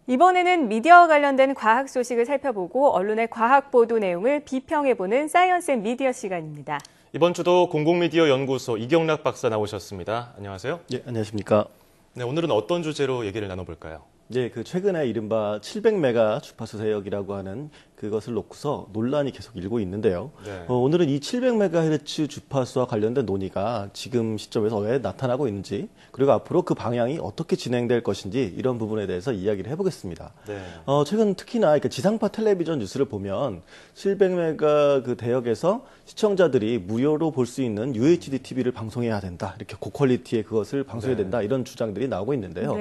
이번에는 미디어와 관련된 과학 소식을 살펴보고 언론의 과학 보도 내용을 비평해보는 사이언스 앤 미디어 시간입니다. 이번 주도 공공미디어 연구소 이경락 박사 나오셨습니다. 안녕하세요. 네, 안녕하십니까. 네, 오늘은 어떤 주제로 얘기를 나눠볼까요? 네, 최근에 이른바 700메가 주파수 대역이라고 하는 그것을 놓고서 논란이 계속 일고 있는데요. 네. 오늘은 이 700메가헤르츠 주파수와 관련된 논의가 지금 시점에서 왜 나타나고 있는지, 그리고 앞으로 그 방향이 어떻게 진행될 것인지 이런 부분에 대해서 이야기를 해보겠습니다. 네. 최근 특히나 지상파 텔레비전 뉴스를 보면 700메가 그 대역에서 시청자들이 무료로 볼 수 있는 UHD TV를 방송해야 된다, 이렇게 고퀄리티의 그것을 방송해야 된다, 이런 주장들이 나오고 있는데요.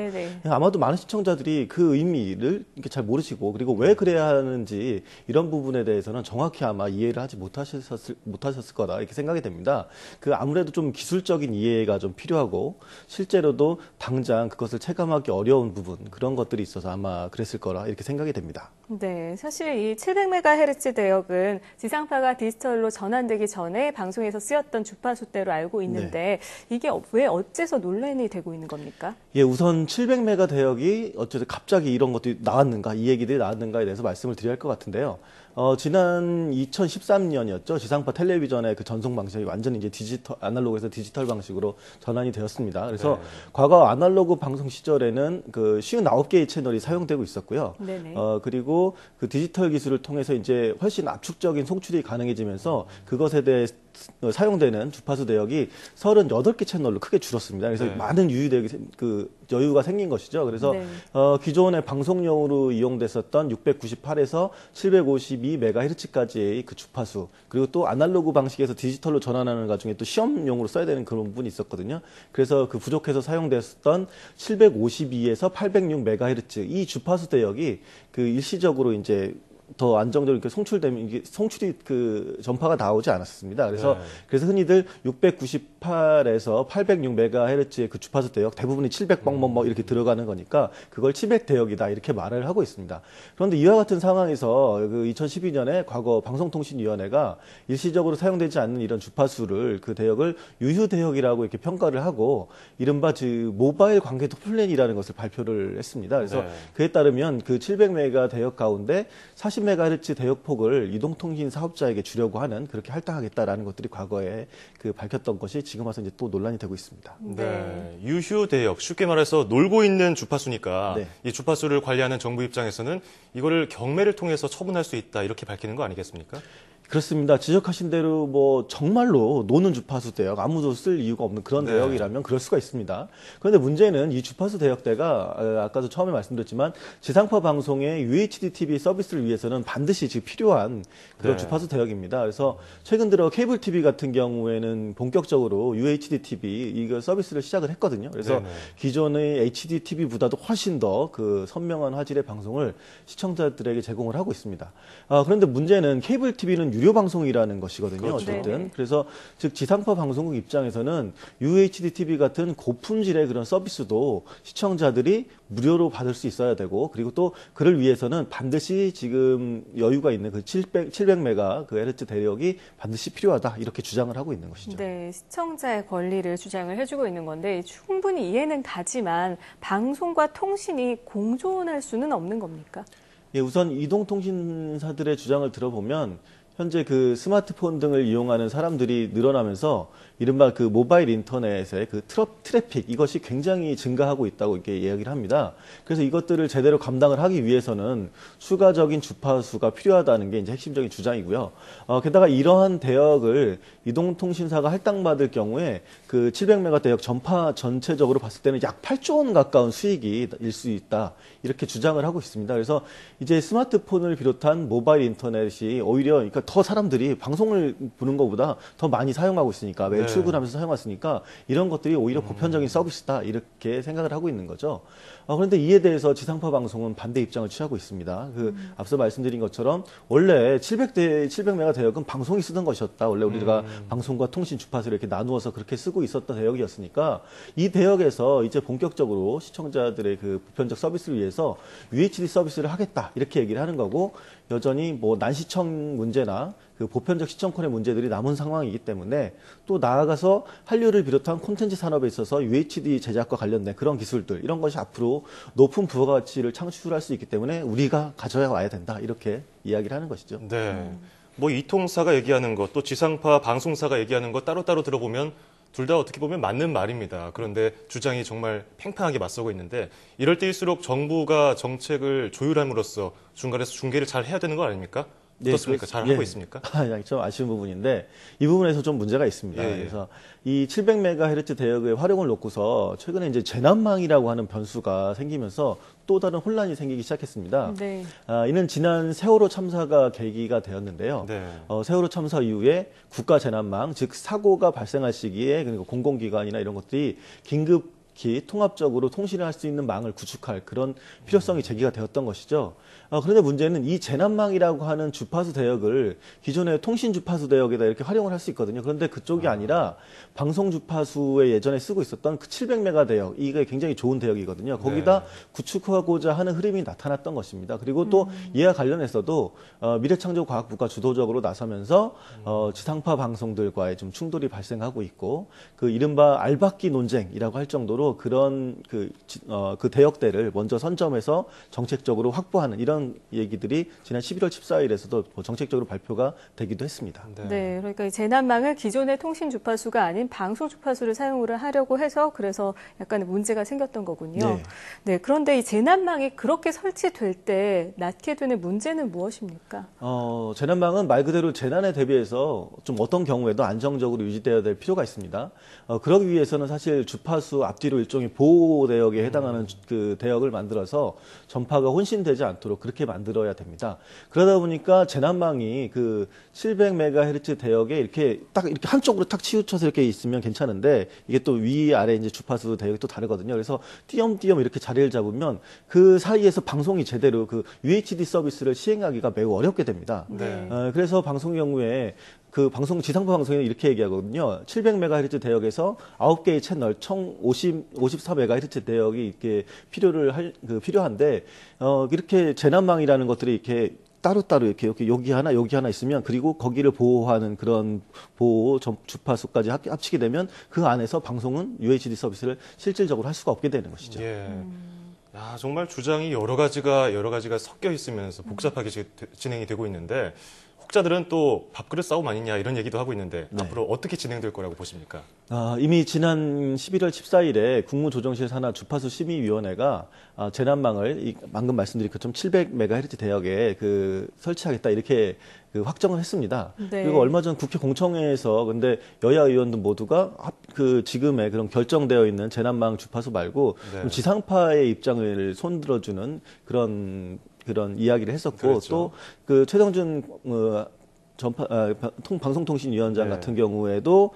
아마도 많은 시청자들이 그 의미를 잘 모르시고, 그리고 왜 그래야 하는지 이런 부분에 대해서는 정확히 아마 이해를 하지 못하셨을 거다, 이렇게 생각이 됩니다. 아무래도 좀 기술적인 이해가 좀 필요하고 실제로도 당장 그것을 체감하기 어려운 부분, 그런 것들이 있어서 아마 그랬을 거라 이렇게 생각이 됩니다. 네, 사실 이 700메가헤르츠 대역은 지상파가 디지털로 전환되기 전에 방송에서 쓰였던 주파수대로 알고 있는데 이게 왜 어째서 논란이 되고 있는 겁니까? 예, 우선 700메가 대역이 어쨌든 갑자기 이런 것들이 나왔는가, 이 얘기들이 나왔는가에 대해서 말씀을 드려야 할 것 같은데요. 지난 2013년이었죠. 지상파 텔레비전의 그 전송 방식이 완전히 이제 아날로그에서 디지털 방식으로 전환이 되었습니다. 그래서 과거 아날로그 방송 시절에는 그 59개의 채널이 사용되고 있었고요. 그리고 그 디지털 기술을 통해서 이제 훨씬 압축적인 송출이 가능해지면서 그것에 대해 사용되는 주파수 대역이 38개 채널로 크게 줄었습니다. 그래서 많은 여유가 생긴 것이죠. 그래서 기존의 방송용으로 이용됐었던 698에서 752메가헤르츠까지의 그 주파수, 그리고 또 아날로그 방식에서 디지털로 전환하는 과정에 또 시험용으로 써야 되는 그런 부분이 있었거든요. 그래서 그 부족해서 사용됐었던 752에서 806메가헤르츠 이 주파수 대역이 일시적으로 이제 더 안정적으로 이렇게 송출되면 이게 송출이 전파가 나오지 않았습니다. 그래서 흔히들 698에서 806메가헤르츠의 그 주파수 대역 대부분이 700뭐 이렇게 들어가는 거니까 그걸 700 대역이다, 이렇게 말을 하고 있습니다. 그런데 이와 같은 상황에서 2012년에 과거 방송통신위원회가 일시적으로 사용되지 않는 이런 주파수를 그 대역을 유휴 대역이라고 이렇게 평가를 하고 이른바 모바일 관계도 플랜이라는 것을 발표를 했습니다. 그래서 그에 따르면 그 700메가 대역 가운데 40메가헤르츠 대역폭을 이동통신 사업자에게 주려고 하는, 그렇게 할당하겠다라는 것들이 과거에 밝혔던 것이 지금 와서 이제 또 논란이 되고 있습니다. 네. 유휴 대역, 쉽게 말해서 놀고 있는 주파수니까 이 주파수를 관리하는 정부 입장에서는 이거를 경매를 통해서 처분할 수 있다, 이렇게 밝히는 거 아니겠습니까? 그렇습니다. 지적하신 대로 정말로 노는 주파수 대역, 아무도 쓸 이유가 없는 그런 대역이라면 그럴 수가 있습니다. 그런데 문제는 이 주파수 대역대가 아까도 처음에 말씀드렸지만 지상파 방송의 UHD TV 서비스를 위해서는 반드시 필요한 그런 주파수 대역입니다. 그래서 최근 들어 케이블 TV 같은 경우에는 본격적으로 UHD TV 이거 서비스를 시작을 했거든요. 그래서 기존의 HD TV보다도 훨씬 더 선명한 화질의 방송을 시청자들에게 제공을 하고 있습니다. 그런데 문제는 케이블 TV는 유료 방송이라는 것이거든요. 어쨌든. 그래서 즉 지상파 방송국 입장에서는 UHD TV 같은 고품질의 그런 서비스도 시청자들이 무료로 받을 수 있어야 되고, 그리고 또 그를 위해서는 반드시 지금 여유가 있는 700메가 헤르츠 대역이 반드시 필요하다, 이렇게 주장을 하고 있는 것이죠. 네, 시청자의 권리를 주장을 해주고 있는 건데 충분히 이해는 가지만 방송과 통신이 공존할 수는 없는 겁니까? 예, 우선 이동통신사들의 주장을 들어보면 현재 스마트폰 등을 이용하는 사람들이 늘어나면서 이른바 모바일 인터넷의 트래픽, 이것이 굉장히 증가하고 있다고 이렇게 이야기를 합니다. 그래서 이것들을 제대로 감당을 하기 위해서는 추가적인 주파수가 필요하다는 게 이제 핵심적인 주장이고요. 게다가 이러한 대역을 이동통신사가 할당받을 경우에 700메가 대역 전파 전체적으로 봤을 때는 약 8조 원 가까운 수익이 일 수 있다, 이렇게 주장을 하고 있습니다. 그래서 이제 스마트폰을 비롯한 모바일 인터넷이 오히려 더 사람들이 방송을 보는 것보다 더 많이 사용하고 있으니까, 매일 출근하면서 사용하시니까 이런 것들이 오히려 보편적인 서비스다, 이렇게 생각을 하고 있는 거죠. 그런데 이에 대해서 지상파 방송은 반대 입장을 취하고 있습니다. 앞서 말씀드린 것처럼 원래 700메가 대역은 방송이 쓰던 것이었다. 원래 우리가 방송과 통신 주파수를 이렇게 나누어서 그렇게 쓰고 있었던 대역이었으니까 이 대역에서 이제 본격적으로 시청자들의 보편적 서비스를 위해서 UHD 서비스를 하겠다, 이렇게 얘기를 하는 거고, 여전히 뭐 난시청 문제나 그 보편적 시청권의 문제들이 남은 상황이기 때문에 또 나아가서 한류를 비롯한 콘텐츠 산업에 있어서 UHD 제작과 관련된 그런 기술들 이런 것이 앞으로 높은 부가가치를 창출할 수 있기 때문에 우리가 가져야 와야 된다 이렇게 이야기를 하는 것이죠. 네. 뭐 이통사가 얘기하는 것, 또 지상파 방송사가 얘기하는 것 따로따로 들어보면 둘 다 어떻게 보면 맞는 말입니다. 그런데 주장이 정말 팽팽하게 맞서고 있는데 이럴 때일수록 정부가 정책을 조율함으로써 중간에서 중개를 잘 해야 되는 거 아닙니까? 어떻습니까? 잘 하고 있습니까? 좀 아쉬운 부분인데 이 부분에서 좀 문제가 있습니다. 그래서 이 700MHz 대역의 활용을 놓고서 최근에 이제 재난망이라고 하는 변수가 생기면서 또 다른 혼란이 생기기 시작했습니다. 네. 이는 지난 세월호 참사가 계기가 되었는데요. 네. 세월호 참사 이후에 국가 재난망, 즉 사고가 발생할 시기에 그러니까 공공기관이나 이런 것들이 긴급히 통합적으로 통신을 할 수 있는 망을 구축할 그런 필요성이 제기가 되었던 것이죠. 그런데 문제는 이 재난망이라고 하는 주파수 대역을 기존의 통신 주파수 대역에다 이렇게 활용을 할 수 있거든요. 그런데 그쪽이 아니라 방송 주파수에 예전에 쓰고 있었던 그 700메가 대역, 이게 굉장히 좋은 대역이거든요. 거기다 구축하고자 하는 흐름이 나타났던 것입니다. 그리고 또 이와 관련해서도 미래창조과학부가 주도적으로 나서면서 지상파 방송들과의 좀 충돌이 발생하고 있고 그 이른바 알박기 논쟁이라고 할 정도로 그런 그 대역대를 먼저 선점해서 정책적으로 확보하는 이런 얘기들이 지난 11월 14일에서도 정책적으로 발표가 되기도 했습니다. 네, 그러니까 이 재난망을 기존의 통신 주파수가 아닌 방송 주파수를 사용을 하려고 해서 그래서 약간의 문제가 생겼던 거군요. 네, 그런데 이 재난망이 그렇게 설치될 때 낳게 되는 문제는 무엇입니까? 재난망은 말 그대로 재난에 대비해서 좀 어떤 경우에도 안정적으로 유지되어야 될 필요가 있습니다. 그러기 위해서는 사실 주파수 앞뒤로 일종의 보호 대역에 해당하는 그 대역을 만들어서 전파가 혼신되지 않도록 그렇게 만들어야 됩니다. 그러다 보니까 재난망이 그 700MHz 대역에 이렇게 딱 이렇게 한쪽으로 탁 치우쳐서 이렇게 있으면 괜찮은데 이게 또 위아래 이제 주파수 대역이 또 다르거든요. 그래서 띄엄띄엄 이렇게 자리를 잡으면 그 사이에서 방송이 제대로 그 UHD 서비스를 시행하기가 매우 어렵게 됩니다. 그래서 방송 경우에 그 지상파 방송에는 이렇게 얘기하거든요. 700MHz 대역에서 9개의 채널, 총 54MHz 대역이 이렇게 필요한데, 이렇게 재난망이라는 것들이 이렇게 따로따로 이렇게 여기 하나 있으면 그리고 거기를 보호하는 그런 보호 주파수까지 합치게 되면 그 안에서 방송은 UHD 서비스를 실질적으로 할 수가 없게 되는 것이죠. 야, 정말 주장이 여러 가지가 섞여 있으면서 복잡하게 진행이 되고 있는데 혹자들은 또 밥그릇 싸움 아니냐 이런 얘기도 하고 있는데 앞으로 어떻게 진행될 거라고 보십니까? 이미 지난 11월 14일에 국무조정실 산하 주파수 심의위원회가 재난망을 방금 말씀드린 것처럼 700MHz 대역에 설치하겠다 이렇게 확정을 했습니다. 그리고 얼마 전 국회 공청회에서 근데 여야 의원들 모두가 지금의 그런 결정되어 있는 재난망 주파수 말고 지상파의 입장을 손들어주는 그런 이야기를 했었고 또 그 최성준 방송통신위원장 같은 경우에도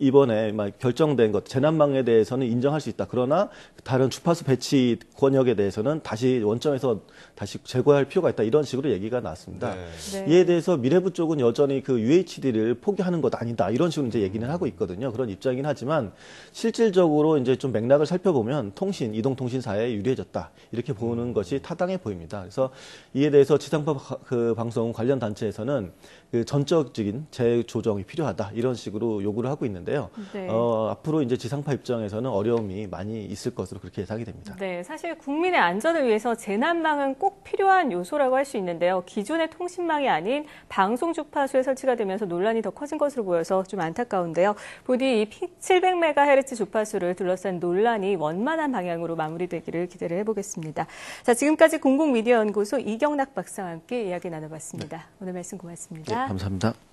이번에 결정된 것 재난망에 대해서는 인정할 수 있다. 그러나 다른 주파수 배치 권역에 대해서는 다시 원점에서 다시 제고할 필요가 있다. 이런 식으로 얘기가 나왔습니다. 이에 대해서 미래부 쪽은 여전히 그 UHD를 포기하는 것 아니다. 이런 식으로 이제 얘기는 하고 있거든요. 그런 입장이긴 하지만 실질적으로 이제 좀 맥락을 살펴보면 이동통신사에 유리해졌다. 이렇게 보는 것이 타당해 보입니다. 그래서 이에 대해서 지상파 방송 관련 단체에서는 전적인 재조정이 필요하다. 이런 식으로 요구를 하고 있는데요. 앞으로 이제 지상파 입장에서는 어려움이 많이 있을 것으로 그렇게 예상이 됩니다. 네, 사실 국민의 안전을 위해서 재난망은 꼭 필요한 요소라고 할 수 있는데요. 기존의 통신망이 아닌 방송 주파수에 설치가 되면서 논란이 더 커진 것으로 보여서 좀 안타까운데요. 부디 이 700MHz 주파수를 둘러싼 논란이 원만한 방향으로 마무리되기를 기대를 해보겠습니다. 자, 지금까지 공공미디어연구소 이경락 박사와 함께 이야기 나눠봤습니다. 오늘 말씀 고맙습니다. 감사합니다.